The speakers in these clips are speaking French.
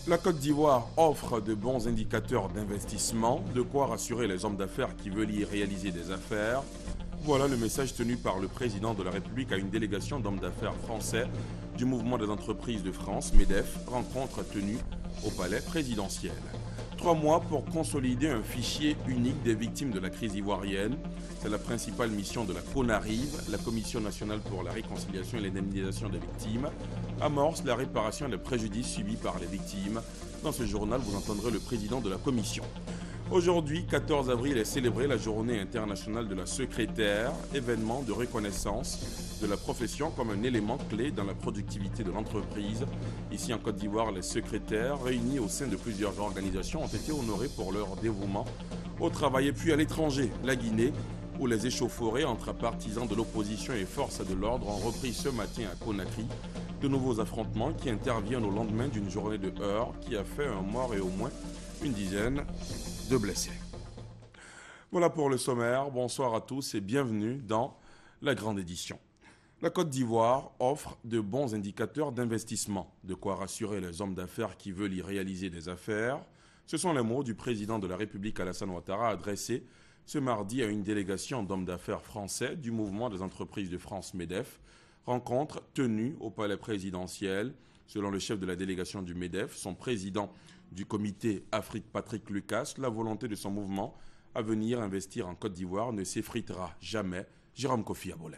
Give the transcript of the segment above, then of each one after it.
La Côte d'Ivoire offre de bons indicateurs d'investissement, de quoi rassurer les hommes d'affaires qui veulent y réaliser des affaires. Voilà le message tenu par le président de la République à une délégation d'hommes d'affaires français du mouvement des entreprises de France, MEDEF, rencontre tenue au palais présidentiel. 3 mois pour consolider un fichier unique des victimes de la crise ivoirienne. C'est la principale mission de la CONARIV, la Commission nationale pour la réconciliation et l'indemnisation des victimes, amorce la réparation des préjudices subis par les victimes. Dans ce journal, vous entendrez le président de la commission. Aujourd'hui, 14 avril, est célébrée la journée internationale de la secrétaire, événement de reconnaissance de la profession comme un élément clé dans la productivité de l'entreprise. Ici en Côte d'Ivoire, les secrétaires, réunis au sein de plusieurs organisations, ont été honorés pour leur dévouement au travail. Et puis à l'étranger, la Guinée, où les échauffourées entre partisans de l'opposition et forces de l'ordre ont repris ce matin à Conakry. De nouveaux affrontements qui interviennent au lendemain d'une journée de heurts qui a fait un mort et au moins une dizaine de blessés. Voilà pour le sommaire. Bonsoir à tous et bienvenue dans la grande édition. La Côte d'Ivoire offre de bons indicateurs d'investissement, de quoi rassurer les hommes d'affaires qui veulent y réaliser des affaires. Ce sont les mots du président de la République Alassane Ouattara adressés ce mardi à une délégation d'hommes d'affaires français du mouvement des entreprises de France MEDEF, rencontre tenue au palais présidentiel. Selon le chef de la délégation du MEDEF, son président du comité Afrique Patrick Lucas, la volonté de son mouvement à venir investir en Côte d'Ivoire ne s'effritera jamais. Jérôme Kofi Abolin.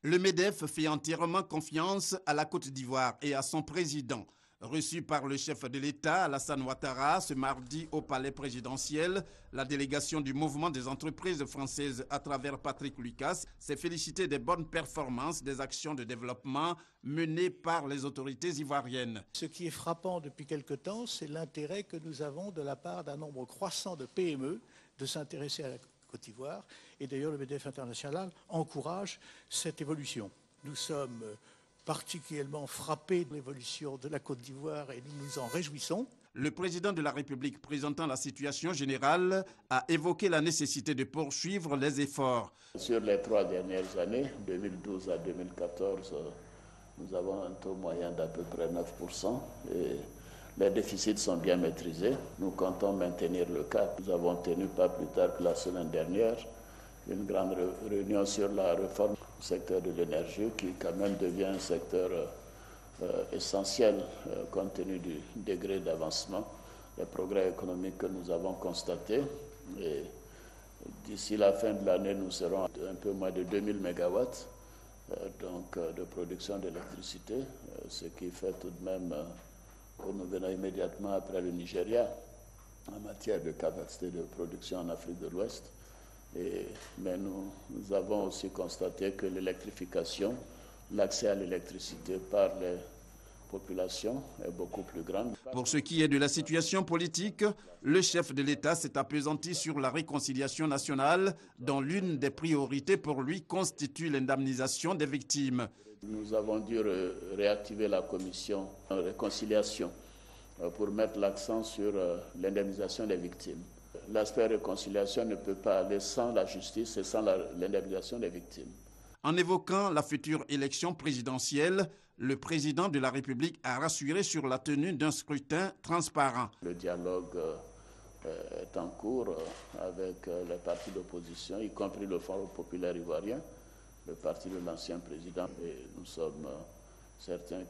Le MEDEF fait entièrement confiance à la Côte d'Ivoire et à son président. Reçu par le chef de l'État, Alassane Ouattara, ce mardi au palais présidentiel, la délégation du mouvement des entreprises françaises à travers Patrick Lucas s'est félicitée des bonnes performances des actions de développement menées par les autorités ivoiriennes. Ce qui est frappant depuis quelque temps, c'est l'intérêt que nous avons de la part d'un nombre croissant de PME de s'intéresser à la Côte d'Ivoire. Et d'ailleurs, le MEDEF international encourage cette évolution. Nous sommes particulièrement frappés de l'évolution de la Côte d'Ivoire et nous nous en réjouissons. Le président de la République, présentant la situation générale, a évoqué la nécessité de poursuivre les efforts. Sur les 3 dernières années, 2012 à 2014, nous avons un taux moyen d'à peu près 9% et les déficits sont bien maîtrisés. Nous comptons maintenir le cap. Nous avons tenu pas plus tard que la semaine dernière une grande réunion sur la réforme du secteur de l'énergie qui quand même devient un secteur essentiel compte tenu du degré d'avancement, des progrès économiques que nous avons constatés. Et d'ici la fin de l'année, nous serons à un peu moins de 2000 MW de production d'électricité, ce qui fait tout de même que nous venons immédiatement après le Nigeria en matière de capacité de production en Afrique de l'Ouest. Mais nous avons aussi constaté que l'électrification, l'accès à l'électricité par les populations est beaucoup plus grand. Pour ce qui est de la situation politique, le chef de l'État s'est appesanti sur la réconciliation nationale, dont l'une des priorités pour lui constitue l'indemnisation des victimes. Nous avons dû réactiver la commission de réconciliation pour mettre l'accent sur l'indemnisation des victimes. L'aspect réconciliation ne peut pas aller sans la justice et sans l'indemnisation des victimes. En évoquant la future élection présidentielle, le président de la République a rassuré sur la tenue d'un scrutin transparent. Le dialogue est en cours avec les partis d'opposition, y compris le Front populaire ivoirien, le parti de l'ancien président. Et nous sommes certains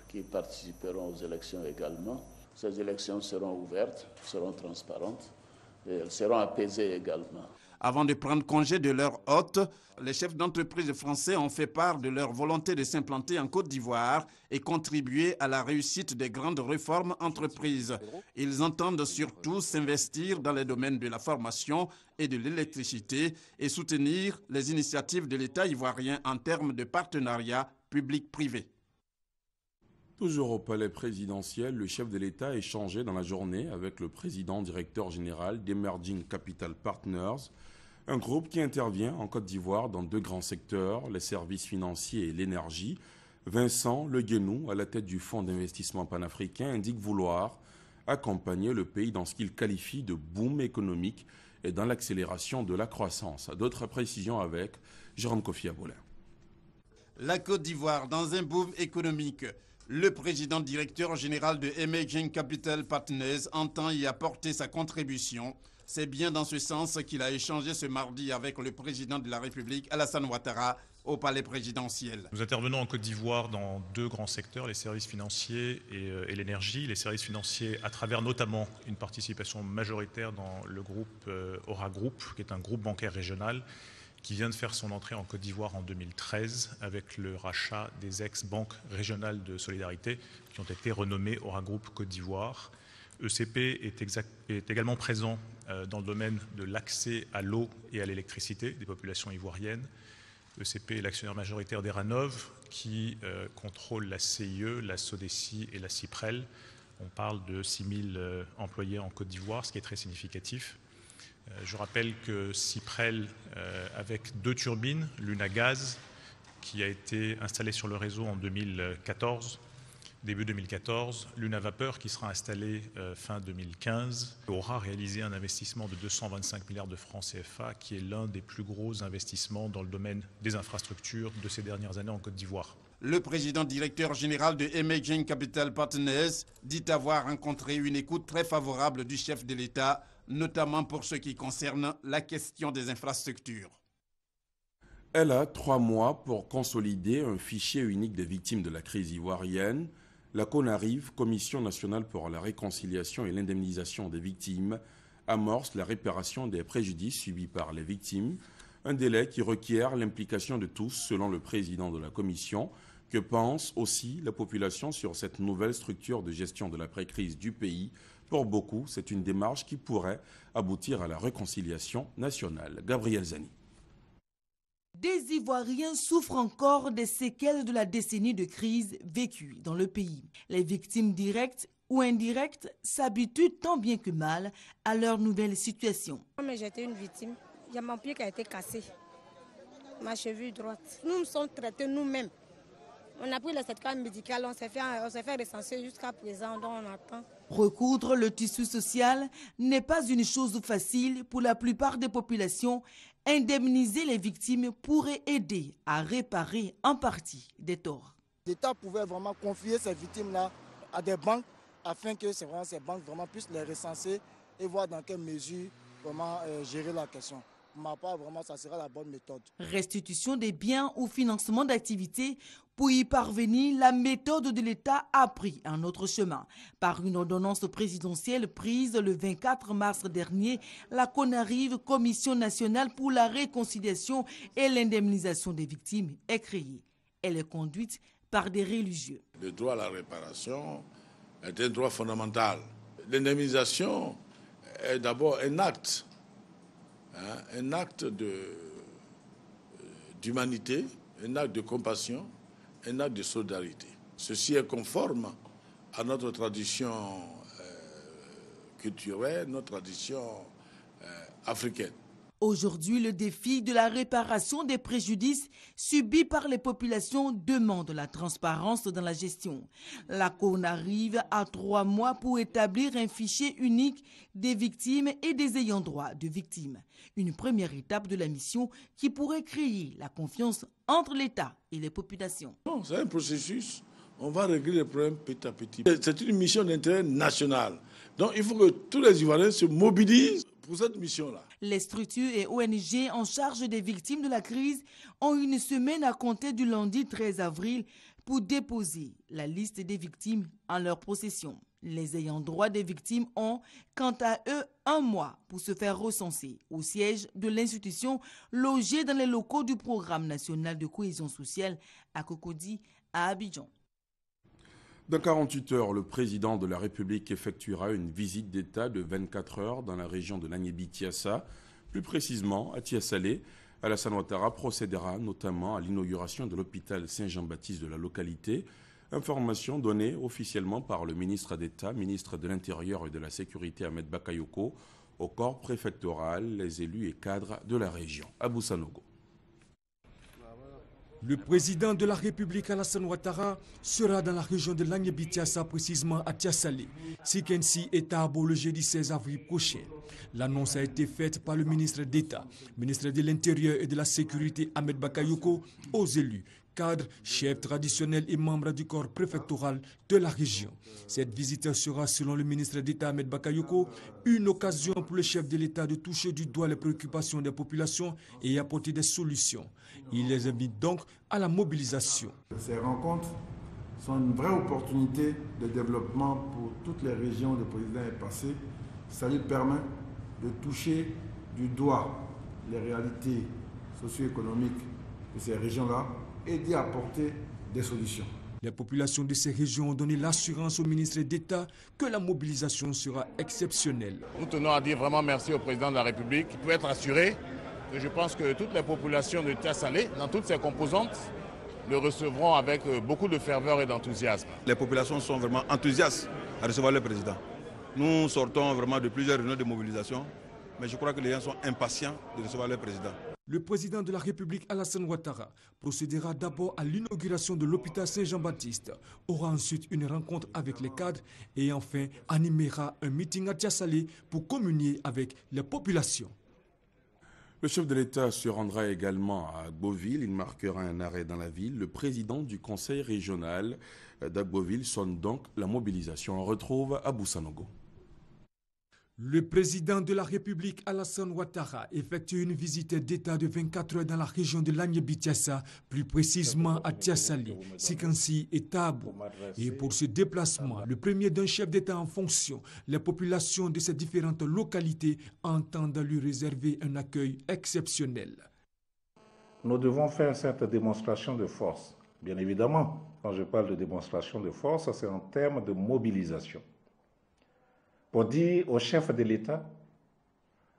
qu'ils participeront aux élections également. Ces élections seront ouvertes, seront transparentes. Et elles seront apaisées également. Avant de prendre congé de leur hôte, les chefs d'entreprise français ont fait part de leur volonté de s'implanter en Côte d'Ivoire et contribuer à la réussite des grandes réformes entreprises. Ils entendent surtout s'investir dans les domaines de la formation et de l'électricité et soutenir les initiatives de l'État ivoirien en termes de partenariat public-privé. Toujours au palais présidentiel, le chef de l'État a échangé dans la journée avec le président directeur général d'Emerging Capital Partners, un groupe qui intervient en Côte d'Ivoire dans 2 grands secteurs, les services financiers et l'énergie. Vincent Le Guénou, à la tête du fonds d'investissement panafricain, indique vouloir accompagner le pays dans ce qu'il qualifie de boom économique et dans l'accélération de la croissance. D'autres précisions avec Jérôme Kofi Abolin. La Côte d'Ivoire dans un boom économique. Le président directeur général de Emerging Capital Partners entend y apporter sa contribution. C'est bien dans ce sens qu'il a échangé ce mardi avec le président de la République, Alassane Ouattara, au palais présidentiel. Nous intervenons en Côte d'Ivoire dans deux grands secteurs, les services financiers et l'énergie. Les services financiers à travers notamment une participation majoritaire dans le groupe Aura Group, qui est un groupe bancaire régional qui vient de faire son entrée en Côte d'Ivoire en 2013 avec le rachat des ex-banques régionales de solidarité qui ont été renommées Aura Group Côte d'Ivoire. ECP est également présent dans le domaine de l'accès à l'eau et à l'électricité des populations ivoiriennes. ECP est l'actionnaire majoritaire d'Eranov qui contrôle la CIE, la SODECI et la CIPREL. On parle de 6 000 employés en Côte d'Ivoire, ce qui est très significatif. Je rappelle que CIPREL, avec 2 turbines, l'une à gaz, qui a été installée sur le réseau en 2014, début 2014, l'une à vapeur qui sera installée fin 2015, aura réalisé un investissement de 225 milliards de francs CFA, qui est l'un des plus gros investissements dans le domaine des infrastructures de ces dernières années en Côte d'Ivoire. Le président directeur général de Emerging Capital Partners dit avoir rencontré une écoute très favorable du chef de l'État, notamment pour ce qui concerne la question des infrastructures. Elle a 3 mois pour consolider un fichier unique des victimes de la crise ivoirienne. La CONARIV, Commission nationale pour la réconciliation et l'indemnisation des victimes, amorce la réparation des préjudices subis par les victimes, un délai qui requiert l'implication de tous, selon le président de la Commission. Que pense aussi la population sur cette nouvelle structure de gestion de l'après-crise du pays? Pour beaucoup, c'est une démarche qui pourrait aboutir à la réconciliation nationale. Gabriel Zani. Des Ivoiriens souffrent encore des séquelles de la décennie de crise vécue dans le pays. Les victimes directes ou indirectes s'habituent tant bien que mal à leur nouvelle situation. J'étais une victime. Il y a mon pied qui a été cassé, ma cheville droite. Nous nous sommes traités nous-mêmes. On a pris le certificat médical, on s'est fait recenser jusqu'à présent, donc on attend. Recoudre le tissu social n'est pas une chose facile pour la plupart des populations. Indemniser les victimes pourrait aider à réparer en partie des torts. L'État pouvait vraiment confier ces victimes-là à des banques afin que ces banques puissent les recenser et voir dans quelle mesure comment gérer la question. Pour ma part, vraiment, ça sera la bonne méthode. Restitution des biens ou financement d'activités. Pour y parvenir, la méthode de l'État a pris un autre chemin. Par une ordonnance présidentielle prise le 24 mars dernier, la CONARIV, Commission nationale pour la réconciliation et l'indemnisation des victimes, est créée. Elle est conduite par des religieux. Le droit à la réparation est un droit fondamental. L'indemnisation est d'abord un acte d'humanité, un acte de compassion, un acte de solidarité. Ceci est conforme à notre tradition culturelle, notre tradition africaine. Aujourd'hui, le défi de la réparation des préjudices subis par les populations demande la transparence dans la gestion. La CONARIV a 3 mois pour établir un fichier unique des victimes et des ayants droit de victimes. Une première étape de la mission qui pourrait créer la confiance entre l'État et les populations. Non, c'est un processus. On va régler les problèmes petit à petit. C'est une mission d'intérêt national. Donc il faut que tous les Ivoiriens se mobilisent pour cette mission-là. Les structures et ONG en charge des victimes de la crise ont une semaine à compter du lundi 13 avril pour déposer la liste des victimes en leur possession. Les ayants droit des victimes ont, quant à eux, 1 mois pour se faire recenser au siège de l'institution logée dans les locaux du Programme national de cohésion sociale à Cocody, à Abidjan. Dans 48 heures, le président de la République effectuera une visite d'État de 24 heures dans la région de l'Agnébi-Tiassa, plus précisément à Tiassalé. Alassane Ouattara procédera notamment à l'inauguration de l'hôpital Saint-Jean-Baptiste de la localité. Information donnée officiellement par le ministre d'État, ministre de l'Intérieur et de la Sécurité Ahmed Bakayoko, au corps préfectoral, les élus et cadres de la région. Abou Sanogo. Le président de la République Alassane Ouattara sera dans la région de l'Agnébi-Tiassa, précisément à Tiassalé. Sikensi est à Abo le jeudi 16 avril prochain. L'annonce a été faite par le ministre d'État, ministre de l'Intérieur et de la Sécurité Ahmed Bakayoko aux élus, cadres, chefs traditionnels et membres du corps préfectoral de la région. Cette visite sera, selon le ministre d'État Ahmed Bakayoko, une occasion pour le chef de l'État de toucher du doigt les préoccupations des populations et apporter des solutions. Il les invite donc à la mobilisation. Ces rencontres sont une vraie opportunité de développement pour toutes les régions où le président est passé. Ça lui permet de toucher du doigt les réalités socio-économiques de ces régions-là et d'y apporter des solutions. Les populations de ces régions ont donné l'assurance au ministre d'État que la mobilisation sera exceptionnelle. Nous tenons à dire vraiment merci au président de la République qui peut être assuré que je pense que toutes les populations de Tiassalé, dans toutes ses composantes, le recevront avec beaucoup de ferveur et d'enthousiasme. Les populations sont vraiment enthousiastes à recevoir le président. Nous sortons vraiment de plusieurs réunions de mobilisation, mais je crois que les gens sont impatients de recevoir le président. Le président de la République, Alassane Ouattara, procédera d'abord à l'inauguration de l'hôpital Saint-Jean-Baptiste, aura ensuite une rencontre avec les cadres et enfin animera un meeting à Tiassalé pour communier avec les populations. Le chef de l'État se rendra également à Agboville. Il marquera un arrêt dans la ville. Le président du conseil régional d'Agboville sonne donc la mobilisation. On retrouve Abou Sanogo. Le président de la République, Alassane Ouattara, effectue une visite d'État de 24 heures dans la région de Lagné-Bitiassa, plus précisément à Tiassalé, Sikansi et Tabou. Et pour ce déplacement, le premier d'un chef d'État en fonction, les populations de ces différentes localités entendent lui réserver un accueil exceptionnel. Nous devons faire cette démonstration de force. Bien évidemment, quand je parle de démonstration de force, c'est en termes de mobilisation. Pour dire au chef de l'État,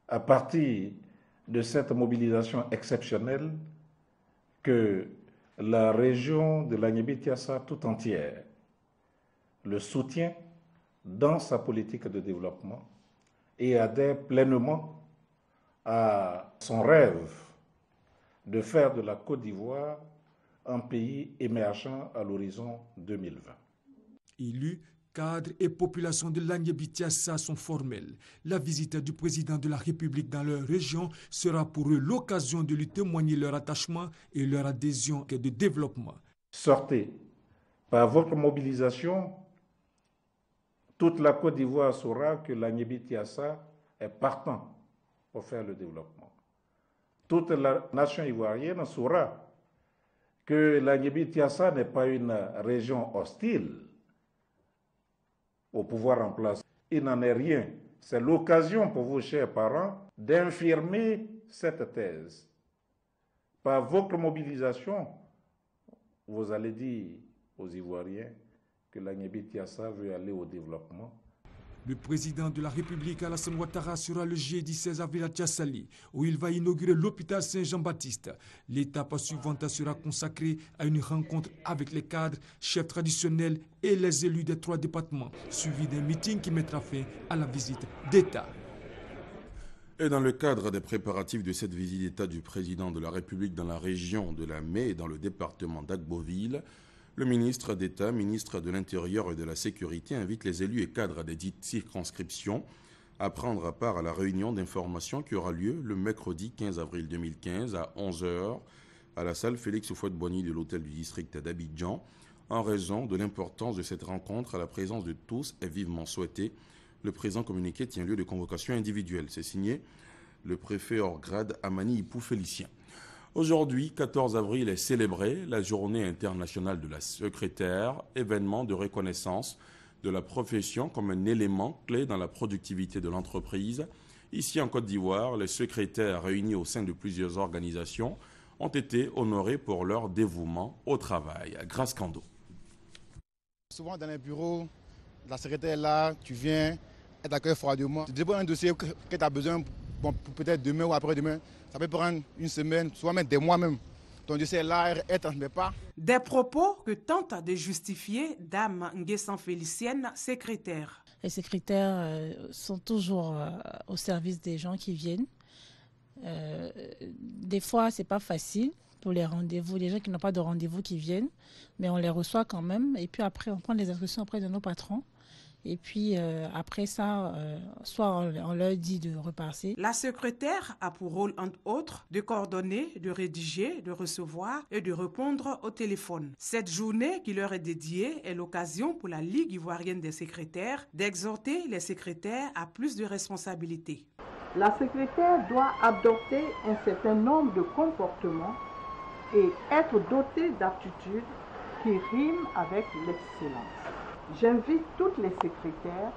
à partir de cette mobilisation exceptionnelle, que la région de Lagné-Bitiassa tout entière le soutient dans sa politique de développement et adhère pleinement à son rêve de faire de la Côte d'Ivoire un pays émergent à l'horizon 2020. Élus, cadres et populations de Lagné-Bitiassa sont formels. La visite du président de la République dans leur région sera pour eux l'occasion de lui témoigner leur attachement et leur adhésion et de développement. Sortez, par votre mobilisation, toute la Côte d'Ivoire saura que Lagné-Bitiassa est partant pour faire le développement. Toute la nation ivoirienne saura que Lagné-Bitiassa n'est pas une région hostile au pouvoir en place. Il n'en est rien. C'est l'occasion pour vous, chers parents, d'infirmer cette thèse. Par votre mobilisation, vous allez dire aux Ivoiriens que Lagné-Bitiassa veut aller au développement. Le président de la République, Alassane Ouattara, sera le jeudi 16 avril à Tiassalé, où il va inaugurer l'hôpital Saint-Jean-Baptiste. L'étape suivante sera consacrée à une rencontre avec les cadres, chefs traditionnels et les élus des 3 départements, suivi d'un meeting qui mettra fin à la visite d'État. Et dans le cadre des préparatifs de cette visite d'État du président de la République dans la région de la Mai et dans le département d'Agboville, le ministre d'État, ministre de l'Intérieur et de la Sécurité, invite les élus et cadres des dites circonscriptions à prendre part à la réunion d'information qui aura lieu le mercredi 15 avril 2015 à 11 h à la salle Félix Houphouët-Boigny de l'hôtel du district d'Abidjan. En raison de l'importance de cette rencontre, la présence de tous est vivement souhaitée. Le présent communiqué tient lieu de convocation individuelle. C'est signé le préfet hors grade Amani Ipou Félicien. Aujourd'hui, 14 avril, est célébrée la Journée internationale de la secrétaire, événement de reconnaissance de la profession comme un élément clé dans la productivité de l'entreprise. Ici en Côte d'Ivoire, les secrétaires réunis au sein de plusieurs organisations ont été honorés pour leur dévouement au travail. Grâce Kando. Souvent dans les bureaux, la secrétaire est là, tu viens, elle t'accueille froidement. Tu déposes un dossier que tu as besoin, bon, peut-être demain ou après-demain. Ça peut prendre une semaine, soit même des mois même. Ton dossier est là, elle ne transmet pas. Des propos que tente de justifier Dame Nguessan Félicienne, secrétaire. Les secrétaires sont toujours au service des gens qui viennent. Des fois, ce n'est pas facile pour les rendez-vous, les gens qui n'ont pas de rendez-vous qui viennent, mais on les reçoit quand même. Et puis après, on prend les instructions auprès de nos patrons Et puis après ça, soit on leur dit de repasser. La secrétaire a pour rôle, entre autres, de coordonner, de rédiger, de recevoir et de répondre au téléphone. Cette journée qui leur est dédiée est l'occasion pour la Ligue ivoirienne des secrétaires d'exhorter les secrétaires à plus de responsabilités. La secrétaire doit adopter un certain nombre de comportements et être dotée d'aptitudes qui riment avec l'excellence. J'invite toutes les secrétaires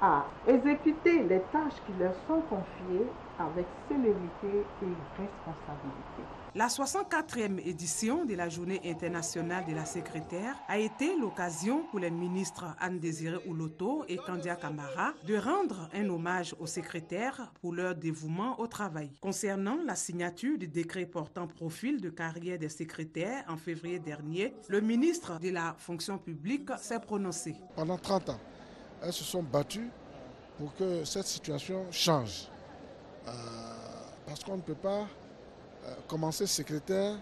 à exécuter les tâches qui leur sont confiées avec célérité et responsabilité. La 64e édition de la Journée internationale de la secrétaire a été l'occasion pour les ministres Anne-Désiré Ouloto et Kandia Camara de rendre un hommage aux secrétaires pour leur dévouement au travail. Concernant la signature du décret portant profil de carrière des secrétaires en février dernier, le ministre de la fonction publique s'est prononcé. Pendant 30 ans, elles se sont battues pour que cette situation change. Parce qu'on ne peut pas commencer secrétaire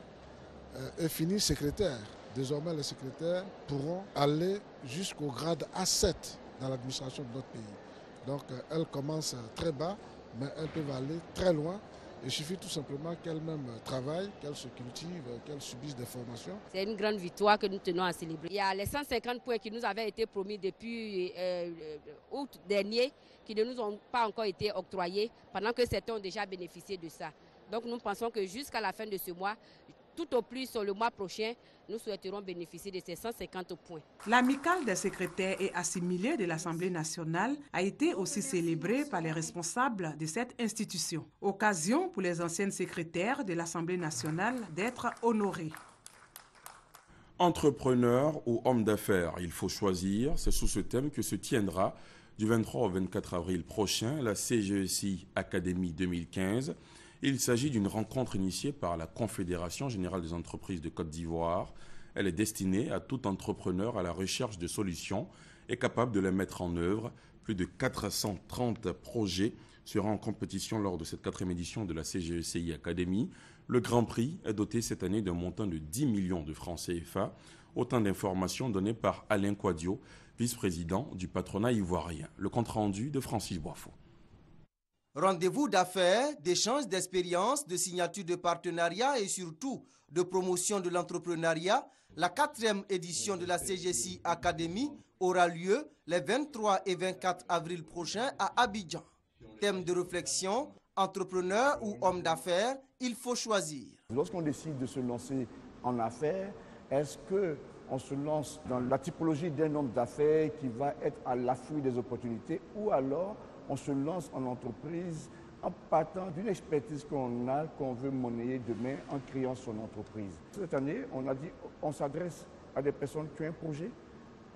et finir secrétaire. Désormais, les secrétaires pourront aller jusqu'au grade A7 dans l'administration de notre pays. Donc, elles commencent très bas, mais elles peuvent aller très loin. Il suffit tout simplement qu'elles-mêmes travaillent, qu'elles se cultivent, qu'elles subissent des formations. C'est une grande victoire que nous tenons à célébrer. Il y a les 150 points qui nous avaient été promis depuis août dernier, qui ne nous ont pas encore été octroyés, pendant que certains ont déjà bénéficié de ça. Donc nous pensons que jusqu'à la fin de ce mois, tout au plus le mois prochain, nous souhaiterons bénéficier de ces 150 points. L'amicale des secrétaires et assimilés de l'Assemblée nationale a été aussi célébrée par les responsables de cette institution. Occasion pour les anciennes secrétaires de l'Assemblée nationale d'être honorées. Entrepreneur ou homme d'affaires, il faut choisir. C'est sous ce thème que se tiendra du 23 au 24 avril prochain la CGECI Academy 2015. Il s'agit d'une rencontre initiée par la Confédération générale des entreprises de Côte d'Ivoire. Elle est destinée à tout entrepreneur à la recherche de solutions et capable de les mettre en œuvre. Plus de 430 projets seront en compétition lors de cette 4e édition de la CGECI Academy. Le Grand Prix est doté cette année d'un montant de 10 millions de francs CFA. Autant d'informations données par Alain Quadio, vice-président du patronat ivoirien. Le compte-rendu de Francis Boifo. Rendez-vous d'affaires, d'échanges d'expériences, de signature de partenariats et surtout de promotion de l'entrepreneuriat, la 4e édition de la CGECI Academy aura lieu les 23 et 24 avril prochains à Abidjan. Thème de réflexion, entrepreneur ou homme d'affaires, il faut choisir. Lorsqu'on décide de se lancer en affaires, est-ce qu'on se lance dans la typologie d'un homme d'affaires qui va être à l'affût des opportunités ou alors on se lance en entreprise en partant d'une expertise qu'on a, qu'on veut monnayer demain en créant son entreprise. Cette année, on a dit on s'adresse à des personnes qui ont un projet,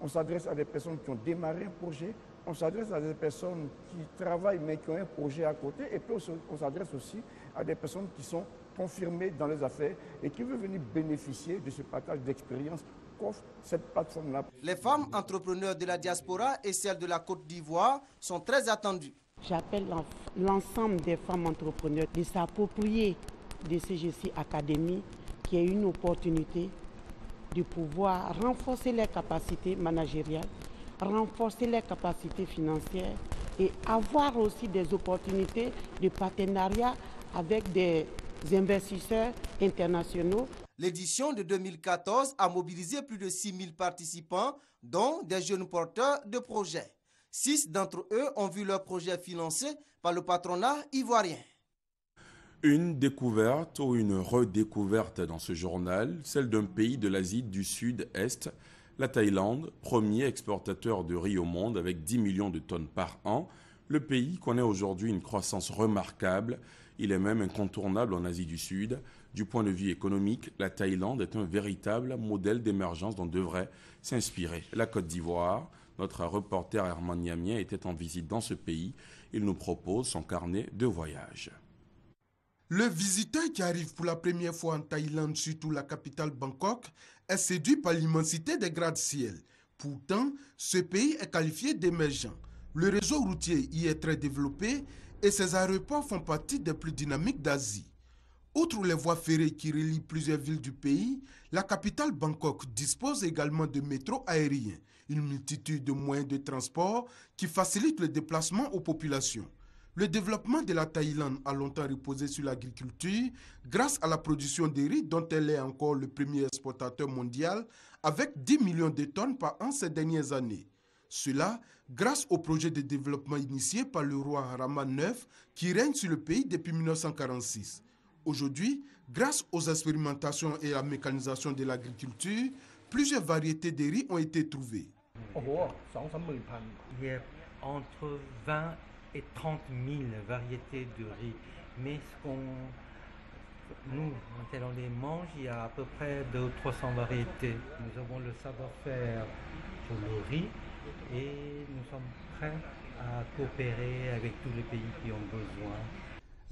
on s'adresse à des personnes qui ont démarré un projet, on s'adresse à des personnes qui travaillent mais qui ont un projet à côté et puis on s'adresse aussi à des personnes qui sont confirmées dans les affaires et qui veulent venir bénéficier de ce partage d'expérience qu'offre cette plateforme-là. Les femmes entrepreneurs de la diaspora et celles de la Côte d'Ivoire sont très attendues. J'appelle l'ensemble des femmes entrepreneurs de s'approprier de CGECI Academy, qui est une opportunité de pouvoir renforcer leurs capacités managériales, renforcer leurs capacités financières et avoir aussi des opportunités de partenariat avec des investisseurs internationaux. L'édition de 2014 a mobilisé plus de 6 000 participants, dont des jeunes porteurs de projets. 6 d'entre eux ont vu leurs projets financés par le patronat ivoirien. Une découverte ou une redécouverte dans ce journal, celle d'un pays de l'Asie du Sud-Est, la Thaïlande, premier exportateur de riz au monde avec 10 millions de tonnes par an. Le pays connaît aujourd'hui une croissance remarquable. Il est même incontournable en Asie du Sud. Du point de vue économique, la Thaïlande est un véritable modèle d'émergence dont devrait s'inspirer la Côte d'Ivoire. Notre reporter Herman Niamien était en visite dans ce pays. Il nous propose son carnet de voyage. Le visiteur qui arrive pour la première fois en Thaïlande, surtout la capitale Bangkok, est séduit par l'immensité des gratte-ciel. Pourtant, ce pays est qualifié d'émergent. Le réseau routier y est très développé et ses aéroports font partie des plus dynamiques d'Asie. Outre les voies ferrées qui relient plusieurs villes du pays, la capitale Bangkok dispose également de métros aériens, une multitude de moyens de transport qui facilitent le déplacement aux populations. Le développement de la Thaïlande a longtemps reposé sur l'agriculture grâce à la production de riz dont elle est encore le premier exportateur mondial avec 10 millions de tonnes par an ces dernières années. Cela grâce au projet de développement initié par le roi Rama IX qui règne sur le pays depuis 1946. Aujourd'hui, grâce aux expérimentations et à la mécanisation de l'agriculture, plusieurs variétés de riz ont été trouvées. Il y a entre 20 et 30 000 variétés de riz. Mais nous, quand on les mange, il y a à peu près 200 ou 300 variétés. Nous avons le savoir-faire sur le riz et nous sommes prêts à coopérer avec tous les pays qui ont besoin.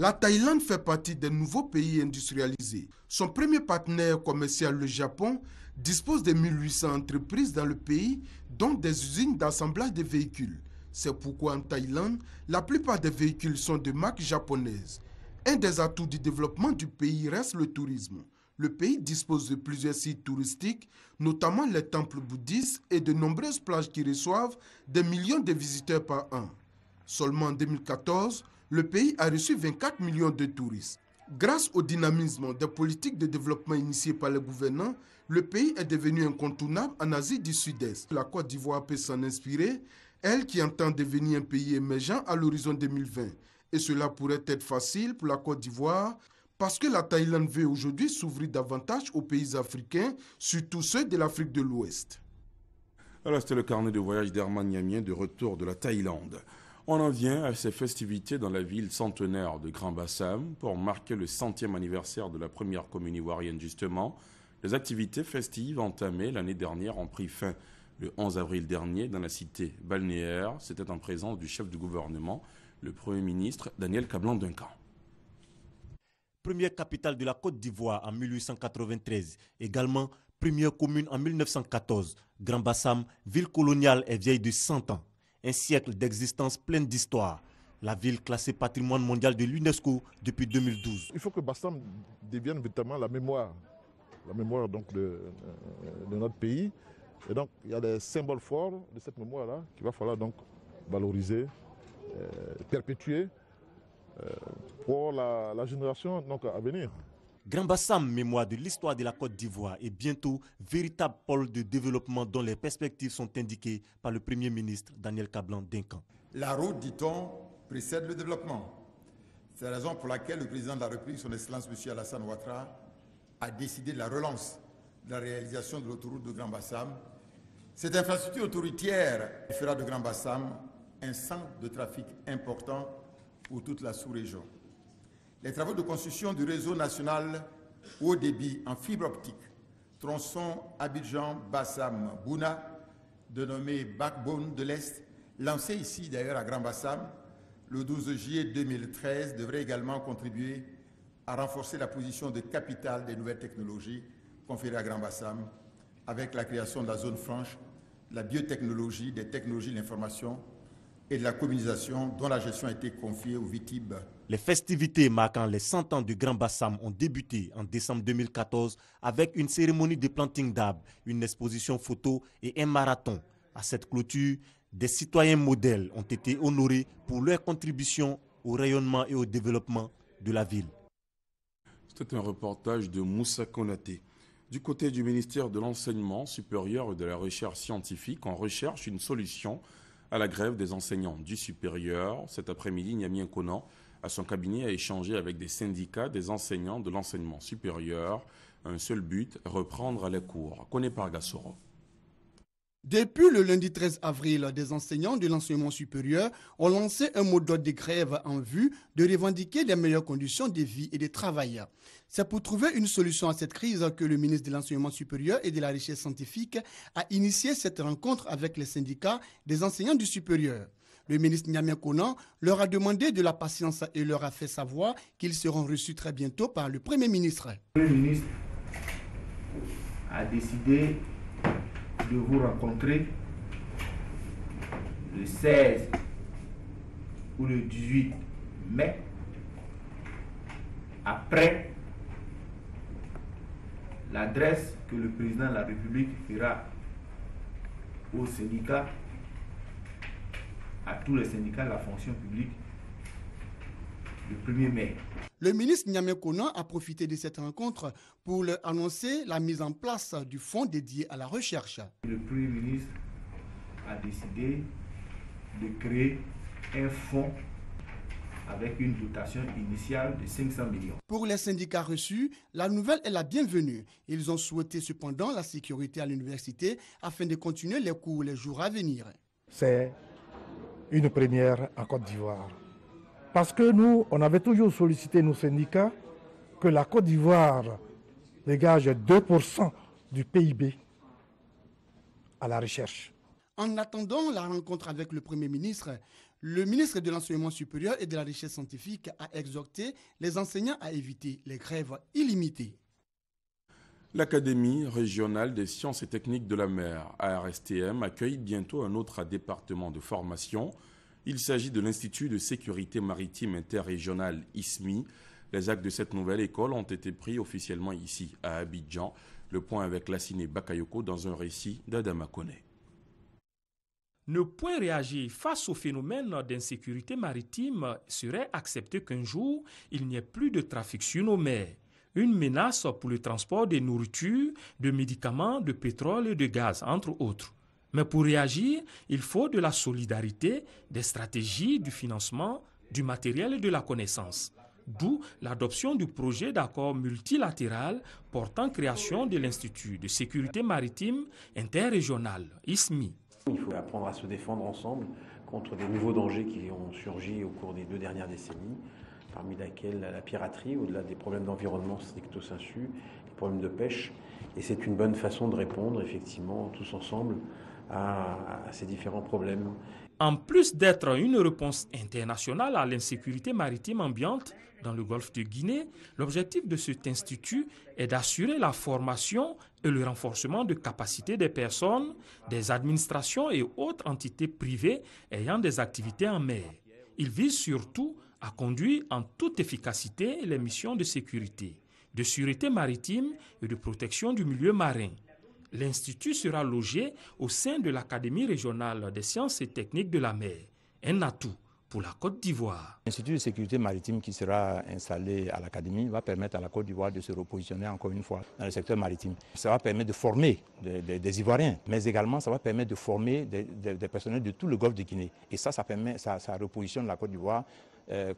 La Thaïlande fait partie des nouveaux pays industrialisés. Son premier partenaire commercial, le Japon, dispose de 1800 entreprises dans le pays, dont des usines d'assemblage de véhicules. C'est pourquoi en Thaïlande, la plupart des véhicules sont de marque japonaise. Un des atouts du développement du pays reste le tourisme. Le pays dispose de plusieurs sites touristiques, notamment les temples bouddhistes et de nombreuses plages qui reçoivent des millions de visiteurs par an. Seulement en 2014, le pays a reçu 24 millions de touristes. Grâce au dynamisme des politiques de développement initiées par les gouvernants, le pays est devenu incontournable en Asie du Sud-Est. La Côte d'Ivoire peut s'en inspirer, elle qui entend devenir un pays émergent à l'horizon 2020. Et cela pourrait être facile pour la Côte d'Ivoire parce que la Thaïlande veut aujourd'hui s'ouvrir davantage aux pays africains, surtout ceux de l'Afrique de l'Ouest. Alors c'était le carnet de voyage d'Herman Yamien de retour de la Thaïlande. On en vient à ces festivités dans la ville centenaire de Grand Bassam pour marquer le 100e anniversaire de la première commune ivoirienne justement. Les activités festives entamées l'année dernière ont pris fin le 11 avril dernier dans la cité balnéaire. C'était en présence du chef du gouvernement, le Premier ministre Daniel Kablan-Duncan. Première capitale de la Côte d'Ivoire en 1893, également première commune en 1914. Grand Bassam, ville coloniale est vieille de 100 ans. Un siècle d'existence pleine d'histoire. La ville classée patrimoine mondial de l'UNESCO depuis 2012. Il faut que Bassam devienne véritablement la mémoire donc de notre pays. Et donc il y a des symboles forts de cette mémoire-là qu'il va falloir donc valoriser, perpétuer pour la génération donc, à venir. Grand Bassam, mémoire de l'histoire de la Côte d'Ivoire, est bientôt véritable pôle de développement dont les perspectives sont indiquées par le Premier ministre Daniel Kablan-Duncan. La route, dit-on, précède le développement. C'est la raison pour laquelle le président de la République, son Excellence M. Alassane Ouattara, a décidé de la relance de la réalisation de l'autoroute de Grand Bassam. Cette infrastructure autoroutière fera de Grand Bassam un centre de trafic important pour toute la sous-région. Les travaux de construction du réseau national haut débit en fibre optique, tronçon Abidjan-Bassam-Bouna, dénommé Backbone de l'Est, lancé ici d'ailleurs à Grand Bassam le 12 juillet 2013, devrait également contribuer à renforcer la position de capitale des nouvelles technologies conférées à Grand Bassam avec la création de la zone franche, de la biotechnologie, des technologies de l'information et de la communication dont la gestion a été confiée au VITIB. Les festivités marquant les 100 ans du Grand Bassam ont débuté en décembre 2014 avec une cérémonie de planting d'arbres, une exposition photo et un marathon. À cette clôture, des citoyens modèles ont été honorés pour leur contribution au rayonnement et au développement de la ville. C'était un reportage de Moussa Konaté. Du côté du ministère de l'Enseignement supérieur et de la Recherche scientifique, on recherche une solution à la grève des enseignants du supérieur. Cet après-midi, Niamien Konan, à son cabinet, a échangé avec des syndicats des enseignants de l'enseignement supérieur. Un seul but, reprendre les cours. Koné Pargassoro. Depuis le lundi 13 avril, des enseignants de l'enseignement supérieur ont lancé un mot d'ordre de grève en vue de revendiquer les meilleures conditions de vie et de travail. C'est pour trouver une solution à cette crise que le ministre de l'Enseignement supérieur et de la Recherche scientifique a initié cette rencontre avec les syndicats des enseignants du supérieur. Le ministre Niamien Konan leur a demandé de la patience et leur a fait savoir qu'ils seront reçus très bientôt par le Premier ministre. Le Premier ministre a décidé de vous rencontrer le 16 ou le 18 mai après l'adresse que le président de la République fera aux syndicats, à tous les syndicats de la fonction publique, le 1er mai. Le ministre Niamey Konan a profité de cette rencontre pour annoncer la mise en place du fonds dédié à la recherche. Le Premier ministre a décidé de créer un fonds avec une dotation initiale de 500 millions. Pour les syndicats reçus, la nouvelle est la bienvenue. Ils ont souhaité cependant la sécurité à l'université afin de continuer les cours les jours à venir. C'est une première en Côte d'Ivoire. Parce que nous, on avait toujours sollicité nos syndicats que la Côte d'Ivoire dégage 2% du PIB à la recherche. En attendant la rencontre avec le Premier ministre, le ministre de l'Enseignement supérieur et de la Recherche scientifique a exhorté les enseignants à éviter les grèves illimitées. L'Académie régionale des sciences et techniques de la mer, ARSTM, accueille bientôt un autre département de formation. Il s'agit de l'Institut de sécurité maritime interrégional ISMI. Les actes de cette nouvelle école ont été pris officiellement ici, à Abidjan. Le point avec Lassine Bakayoko dans un récit d'Adama Kone. Ne point réagir face au phénomène d'insécurité maritime serait accepter qu'un jour, il n'y ait plus de trafic sur nos mers. Une menace pour le transport de nourriture, de médicaments, de pétrole et de gaz, entre autres. Mais pour réagir, il faut de la solidarité, des stratégies, du financement, du matériel et de la connaissance. D'où l'adoption du projet d'accord multilatéral portant création de l'Institut de sécurité maritime interrégional, ISMI. Il faut apprendre à se défendre ensemble contre des nouveaux dangers qui ont surgi au cours des 2 dernières décennies, parmi lesquels la piraterie, au-delà des problèmes d'environnement stricto sensu, les problèmes de pêche. Et c'est une bonne façon de répondre, effectivement, tous ensemble, à ces différents problèmes. En plus d'être une réponse internationale à l'insécurité maritime ambiante dans le golfe de Guinée, l'objectif de cet institut est d'assurer la formation et le renforcement de capacités des personnes, des administrations et autres entités privées ayant des activités en mer. Il vise surtout à conduire en toute efficacité les missions de sécurité, de sûreté maritime et de protection du milieu marin. L'Institut sera logé au sein de l'Académie régionale des sciences et techniques de la mer, un atout pour la Côte d'Ivoire. L'Institut de sécurité maritime qui sera installé à l'Académie va permettre à la Côte d'Ivoire de se repositionner encore une fois dans le secteur maritime. Ça va permettre de former des Ivoiriens, mais également ça va permettre de former des personnels de tout le golfe de Guinée. Et ça repositionne la Côte d'Ivoire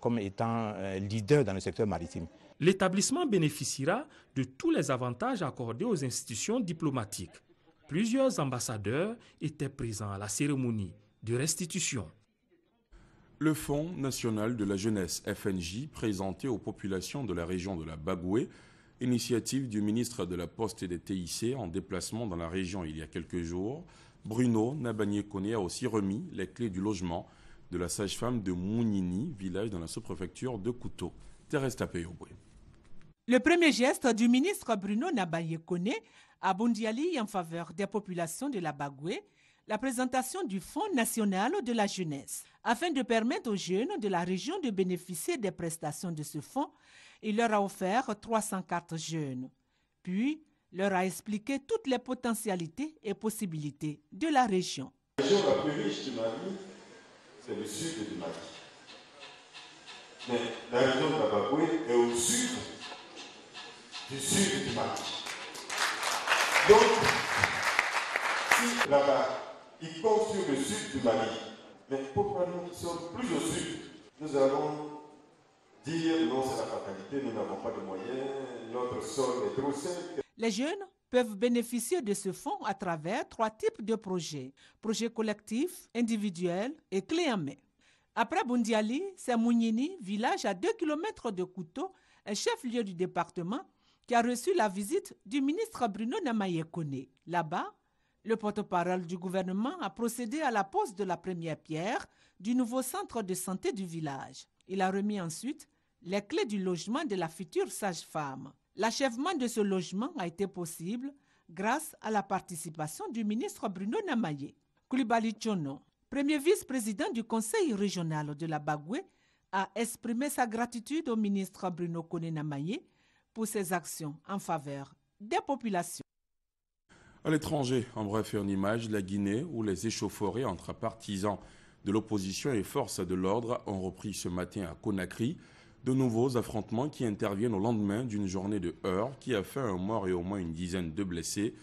comme étant leader dans le secteur maritime. L'établissement bénéficiera de tous les avantages accordés aux institutions diplomatiques. Plusieurs ambassadeurs étaient présents à la cérémonie de restitution. Le Fonds national de la jeunesse FNJ présenté aux populations de la région de la Bagoué, initiative du ministre de la Poste et des TIC en déplacement dans la région il y a quelques jours. Bruno Nabagné-Koné a aussi remis les clés du logement de la sage-femme de Mounini, village dans la sous-préfecture de Kouto. Thérèse Tapéoboué. Le premier geste du ministre Bruno Nabagné-Koné à Bundiali en faveur des populations de la Bagoué, la présentation du Fonds national de la jeunesse. Afin de permettre aux jeunes de la région de bénéficier des prestations de ce fonds, il leur a offert 300 cartes jeunes. Puis, leur a expliqué toutes les potentialités et possibilités de la région. La région la plus riche du Mali, c'est le sud du Mali. Mais la région de la Bagoué est au sud du Mali. Donc, si là-bas, ils comptent sur le sud du Mali, mais pourquoi nous qui sommes plus au sud, nous allons dire non, c'est la fatalité, nous n'avons pas de moyens, notre sol est trop sec. Les jeunes peuvent bénéficier de ce fonds à travers 3 types de projets. Projets collectifs, individuels et clés en main. Après Bundiali, c'est Mounini, village à 2 km de Kouto, un chef-lieu du département, qui a reçu la visite du ministre Bruno Nabagné-Koné. Là-bas, le porte-parole du gouvernement a procédé à la pose de la première pierre du nouveau centre de santé du village. Il a remis ensuite les clés du logement de la future sage-femme. L'achèvement de ce logement a été possible grâce à la participation du ministre Bruno Namaye. Koulibaly Tchono, premier vice-président du conseil régional de la Bagoué, a exprimé sa gratitude au ministre Bruno Koné Namaye pour ses actions en faveur des populations. À l'étranger, en bref et en image, la Guinée, où les échauffourées entre partisans de l'opposition et forces de l'ordre ont repris ce matin à Conakry. De nouveaux affrontements qui interviennent au lendemain d'une journée de heurts qui a fait un mort et au moins une dizaine de blessés.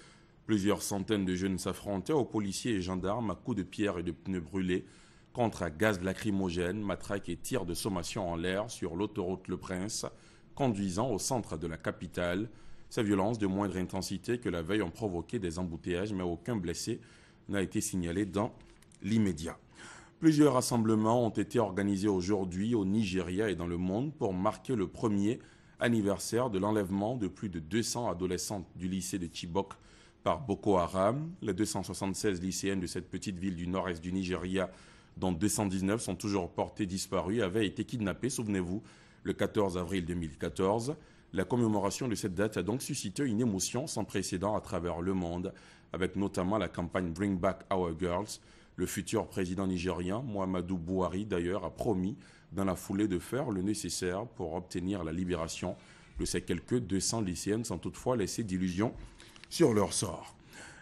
Plusieurs centaines de jeunes s'affrontaient aux policiers et gendarmes à coups de pierre et de pneus brûlés contre gaz lacrymogène, matraques et tirs de sommation en l'air sur l'autoroute Le Prince, conduisant au centre de la capitale. Ces violences de moindre intensité que la veille ont provoqué des embouteillages, mais aucun blessé n'a été signalé dans l'immédiat. Plusieurs rassemblements ont été organisés aujourd'hui au Nigeria et dans le monde pour marquer le premier anniversaire de l'enlèvement de plus de 200 adolescentes du lycée de Chibok par Boko Haram. Les 276 lycéennes de cette petite ville du nord-est du Nigeria, dont 219 sont toujours portées disparues, avaient été kidnappées, souvenez-vous, le 14 avril 2014. La commémoration de cette date a donc suscité une émotion sans précédent à travers le monde, avec notamment la campagne Bring Back Our Girls. Le futur président nigérian, Muhammadu Buhari, d'ailleurs, a promis dans la foulée de faire le nécessaire pour obtenir la libération de ces quelques 200 lycéennes sans toutefois laisser d'illusions sur leur sort.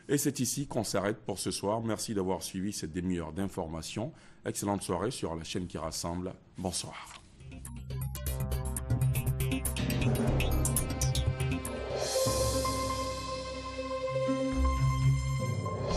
Et c'est ici qu'on s'arrête pour ce soir. Merci d'avoir suivi cette demi-heure d'information. Excellente soirée sur la chaîne qui rassemble. Bonsoir.